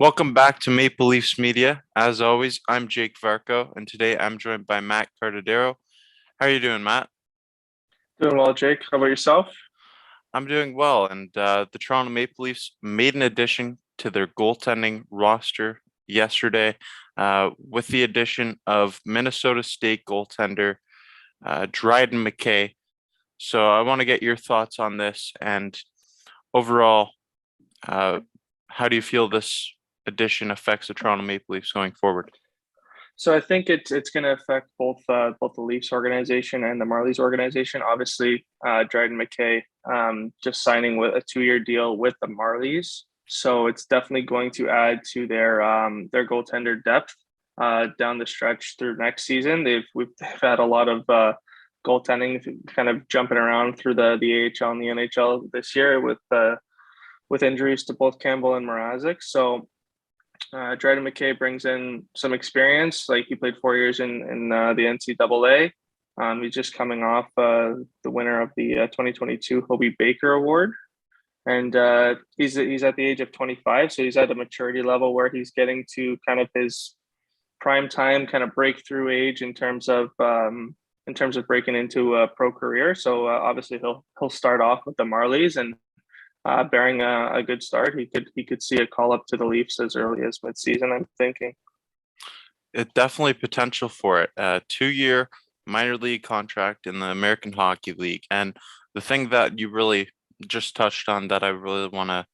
Welcome back to Maple Leafs Media. As always, I'm Jake Varcoe, and today I'm joined by Matt Cardadeiro. How are you doing, Matt? Doing well, Jake. How about yourself? I'm doing well, and the Toronto Maple Leafs made an addition to their goaltending roster yesterday with the addition of Minnesota State goaltender Dryden McKay. So I want to get your thoughts on this, and overall, uh, how do you feel this addition affects the Toronto Maple Leafs going forward? So I think it's going to affect both the Leafs organization and the Marlies organization. Obviously, Dryden McKay just signing with a 2-year deal with the Marlies, so it's definitely going to add to their goaltender depth down the stretch through next season. They've had a lot of goaltending kind of jumping around through the AHL and the NHL this year with injuries to both Campbell and Mrazek. So Dryden McKay brings in some experience. Like he played 4 years in the NCAA. He's just coming off the winner of the 2022 Hobey Baker Award, and he's at the age of 25, so he's at a maturity level where he's getting to kind of his prime time, kind of breakthrough age in terms of breaking into a pro career. So obviously he'll start off with the Marlies and bearing a good start, he could see a call up to the Leafs as early as midseason. I'm thinking. It definitely potential for it. A 2-year minor league contract in the American Hockey League. And the thing that you really just touched on that I really want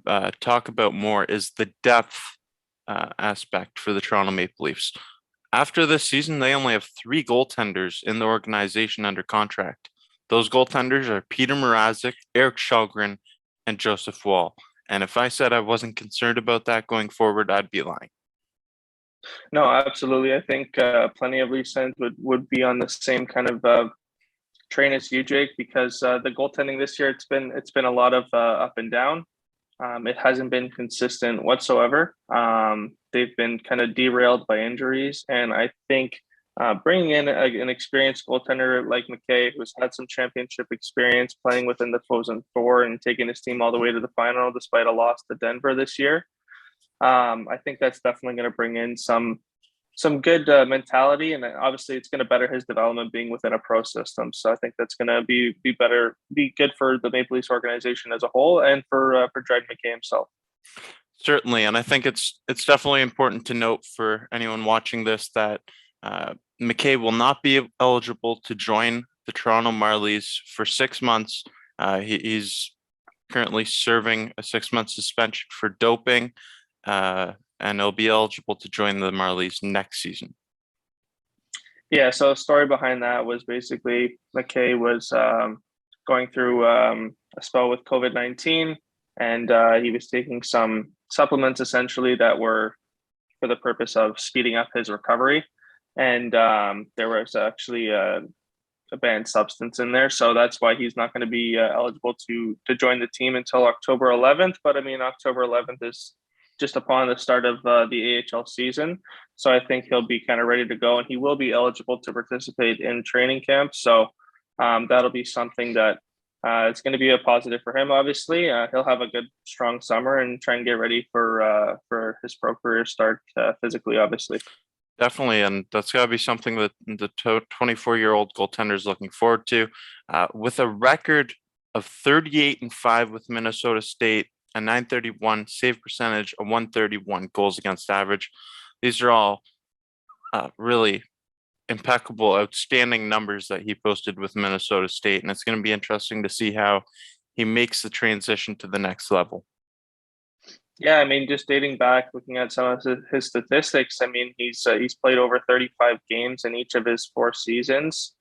to talk about more is the depth aspect for the Toronto Maple Leafs. After this season, they only have three goaltenders in the organization under contract. Those goaltenders are Peter Mrazek, Eric Shalgren, and Joseph Wall. And if I said I wasn't concerned about that going forward, I'd be lying. No, absolutely. I think plenty of Leafs fans would be on the same kind of train as you, Jake, because the goaltending this year it's been a lot of up and down. It hasn't been consistent whatsoever. They've been kind of derailed by injuries, and I think bringing in an experienced goaltender like McKay, who's had some championship experience playing within the Frozen Four and taking his team all the way to the final despite a loss to Denver this year, I think that's definitely going to bring in some good mentality, and obviously it's going to better his development being within a pro system. So I think that's going to be good for the Maple Leafs organization as a whole, and for Dryden McKay himself. Certainly, and I think it's definitely important to note for anyone watching this that McKay will not be eligible to join the Toronto Marlies for 6 months. He's currently serving a 6-month suspension for doping, and he'll be eligible to join the Marlies next season. Yeah, so the story behind that was basically McKay was going through a spell with COVID-19, and he was taking some supplements essentially that were for the purpose of speeding up his recovery. And there was actually a banned substance in there, so that's why he's not going to be eligible to join the team until October 11th. But I mean, October 11th is just upon the start of the AHL season, so I think he'll be kind of ready to go, and he will be eligible to participate in training camp. So that'll be something that it's going to be a positive for him. Obviously, he'll have a good, strong summer and try and get ready for his pro career start physically. Obviously. Definitely, and that's got to be something that the 24-year-old goaltender is looking forward to. With a record of 38-5 with Minnesota State, a 931 save percentage, a 131 goals against average. These are all really impeccable, outstanding numbers that he posted with Minnesota State, and it's going to be interesting to see how he makes the transition to the next level. Yeah, I mean, just dating back, looking at some of his statistics, I mean, he's played over 35 games in each of his 4 seasons,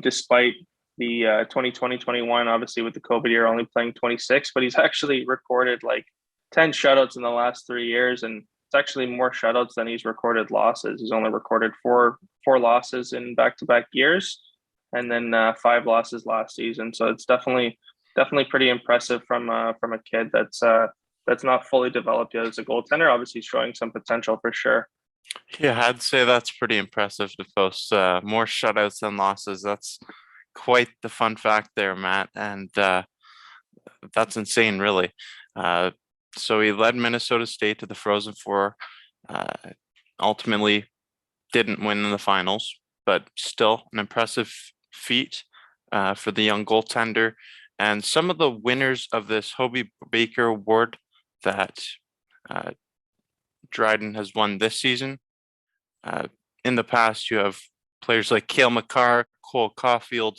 despite the 2020-21, obviously with the COVID year, only playing 26, but he's actually recorded like 10 shutouts in the last 3 years, and it's actually more shutouts than he's recorded losses. He's only recorded four losses in back-to-back years, and then 5 losses last season. So it's definitely pretty impressive from a kid that's not fully developed yet as a goaltender. Obviously, showing some potential for sure. Yeah, I'd say that's pretty impressive to post more shutouts than losses. That's quite the fun fact there, Matt, and that's insane, really. Uh, So he led Minnesota State to the Frozen Four. Uh, Ultimately, didn't win in the finals, but still an impressive feat for the young goaltender. And some of the winners of this Hobey Baker Award that uh, Dryden has won this season. Uh, in the past, you have players like Cale Makar, Cole Caulfield,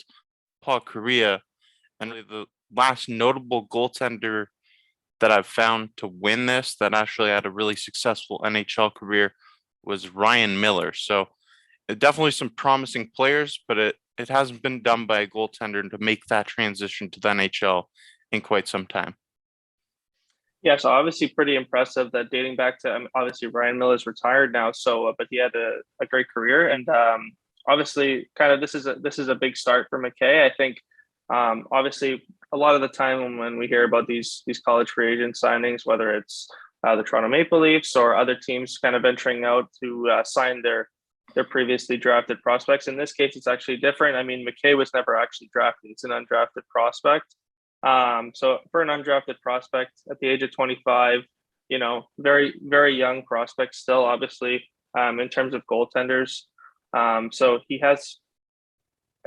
Paul Correa, and really the last notable goaltender that I've found to win this that actually had a really successful NHL career was Ryan Miller. So definitely some promising players, but it hasn't been done by a goaltender to make that transition to the NHL in quite some time. Yeah, so obviously pretty impressive that dating back to obviously Ryan Miller's retired now, so but he had a great career, and obviously kind of this is a big start for McKay. I think obviously a lot of the time when we hear about these college free agent signings, whether it's the Toronto Maple Leafs or other teams kind of venturing out to sign their previously drafted prospects. In this case, it's actually different. I mean, McKay was never actually drafted; it's an undrafted prospect. So for an undrafted prospect at the age of 25, very, very young prospect still, obviously, in terms of goaltenders. So he has,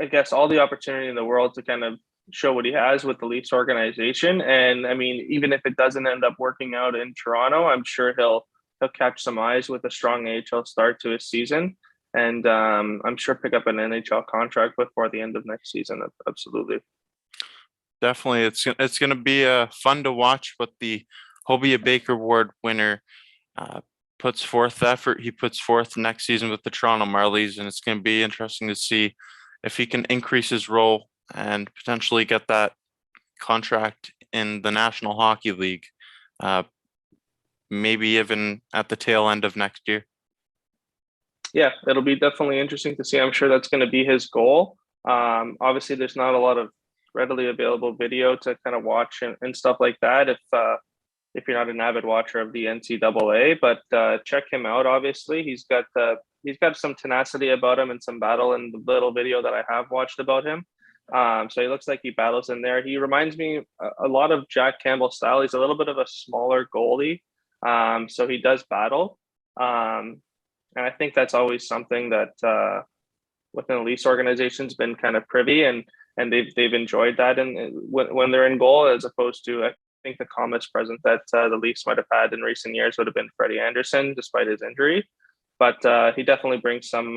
I guess, all the opportunity in the world to kind of show what he has with the Leafs organization. And I mean, even if it doesn't end up working out in Toronto, I'm sure he'll catch some eyes with a strong AHL start to his season. And I'm sure pick up an NHL contract before the end of next season. Absolutely. Definitely, it's going to be fun to watch what the Hobey Baker Award winner uh, puts forth. The effort he puts forth next season with the Toronto Marlies, and it's going to be interesting to see if he can increase his role and potentially get that contract in the National Hockey League, uh, maybe even at the tail end of next year. Yeah, it'll be definitely interesting to see. I'm sure that's going to be his goal. Obviously, there's not a lot of readily available video to kind of watch and stuff like that if you're not an avid watcher of the NCAA. But check him out. Obviously, he's got some tenacity about him and some battle in the little video that I have watched about him. So he looks like he battles in there. He reminds me a lot of Jack Campbell style. He's a little bit of a smaller goalie, so he does battle. And I think that's always something that within the Leafs organization's been kind of privy and they've enjoyed that and when they're in goal, as opposed to I think the calmest present that the Leafs might have had in recent years would have been Freddie Anderson, despite his injury. But he definitely brings some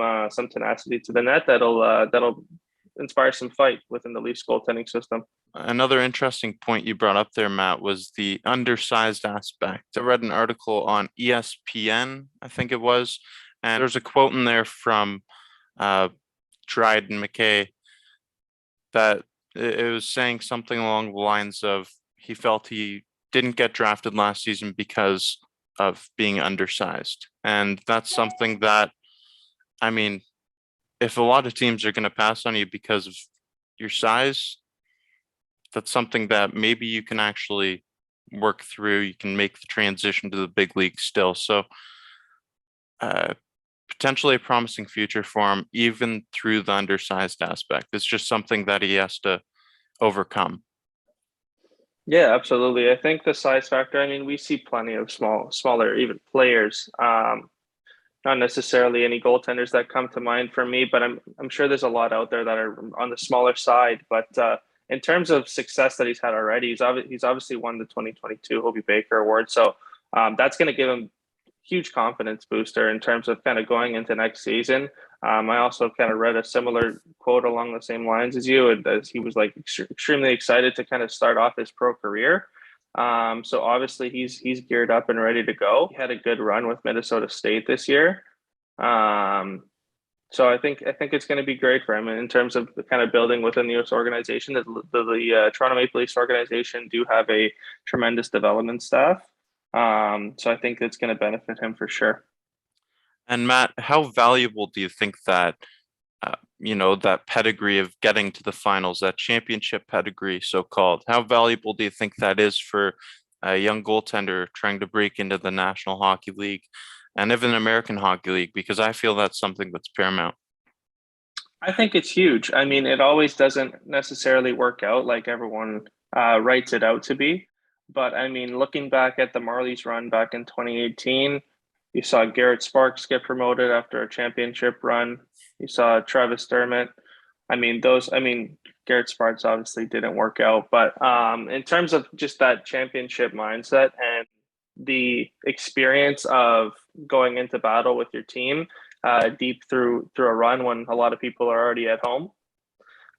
tenacity to the net that'll inspire some fight within the Leafs goaltending system. Another interesting point you brought up there, Matt, was the undersized aspect. I read an article on ESPN, I think it was, and there's a quote in there from Dryden McKay that it was saying something along the lines of he felt he didn't get drafted last season because of being undersized. And that's something that, I mean, if a lot of teams are going to pass on you because of your size, that's something that maybe you can actually work through. You can make the transition to the big league still. So, potentially a promising future for him, even through the undersized aspect. It's just something that he has to overcome. Yeah, absolutely. I think the size factor. I mean, we see plenty of smaller even players. Not necessarily any goaltenders that come to mind for me, but I'm sure there's a lot out there that are on the smaller side. But in terms of success that he's had already, he's obviously won the 2022 Hobey Baker Award, so that's going to give him huge confidence booster in terms of kind of going into next season. I also kind of read a similar quote along the same lines as you, and as he was like extremely excited to kind of start off his pro career. So obviously he's geared up and ready to go. He had a good run with Minnesota State this year. So I think it's going to be great for him in terms of the kind of building within the U.S. organization. The Toronto Maple Leafs organization do have a tremendous development staff. So I think it's going to benefit him for sure. And Matt, how valuable do you think that that pedigree of getting to the finals, that championship pedigree, so called, how valuable do you think that is for a young goaltender trying to break into the National Hockey League and even American Hockey League? Because I feel that's something that's paramount. I think it's huge. I mean, it always doesn't necessarily work out like everyone writes it out to be. But I mean, looking back at the Marlies run back in 2018, you saw Garrett Sparks get promoted after a championship run. You saw Travis Dermott. I mean, Garrett Sparks obviously didn't work out, but in terms of just that championship mindset and the experience of going into battle with your team deep through a run when a lot of people are already at home,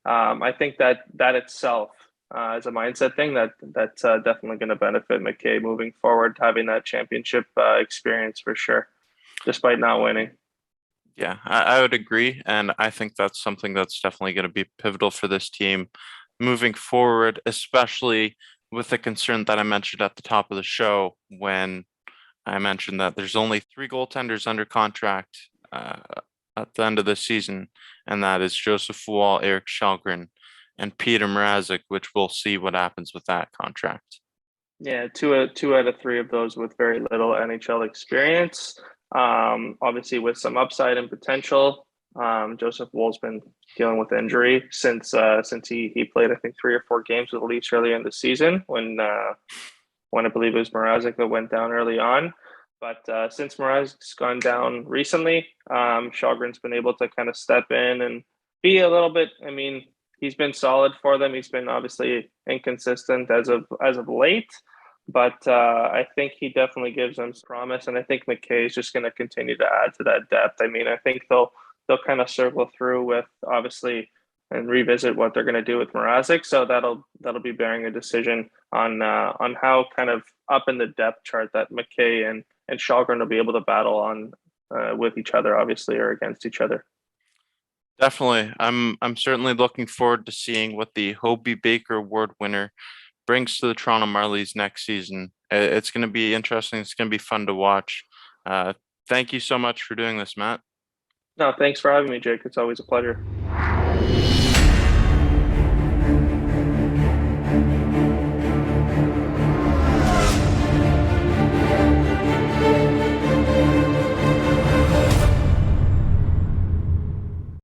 I think that itself is a mindset thing that's definitely going to benefit McKay moving forward, having that championship experience for sure, despite not winning. Yeah, I would agree. And I think that's something that's definitely going to be pivotal for this team moving forward, especially with the concern that I mentioned at the top of the show when I mentioned that there's only three goaltenders under contract at the end of the season, and that is Joseph Wall, Eric Shalgren, and Peter Mrazek, which we'll see what happens with that contract. Yeah, two out of three of those with very little NHL experience. Obviously, with some upside and potential. Joseph Wool's been dealing with injury since he played I think 3 or 4 games with the Leafs early in the season when I believe it was Mrazek that went down early on. But since Mrazek's gone down recently, Shalgren's been able to kind of step in and be a little bit. I mean, he's been solid for them. He's been obviously inconsistent as of late, but I think he definitely gives them some promise. And I think McKay is just going to continue to add to that depth. I mean, I think they'll kind of circle through with obviously and revisit what they're going to do with Mrazek. So that'll be bearing a decision on how kind of up in the depth chart that McKay and Shalgren will be able to battle on with each other, obviously, or against each other. Definitely. I'm certainly looking forward to seeing what the Hobey Baker Award winner brings to the Toronto Marlies next season. It's going to be interesting. It's going to be fun to watch. Thank you so much for doing this, Matt. No, thanks for having me, Jake. It's always a pleasure.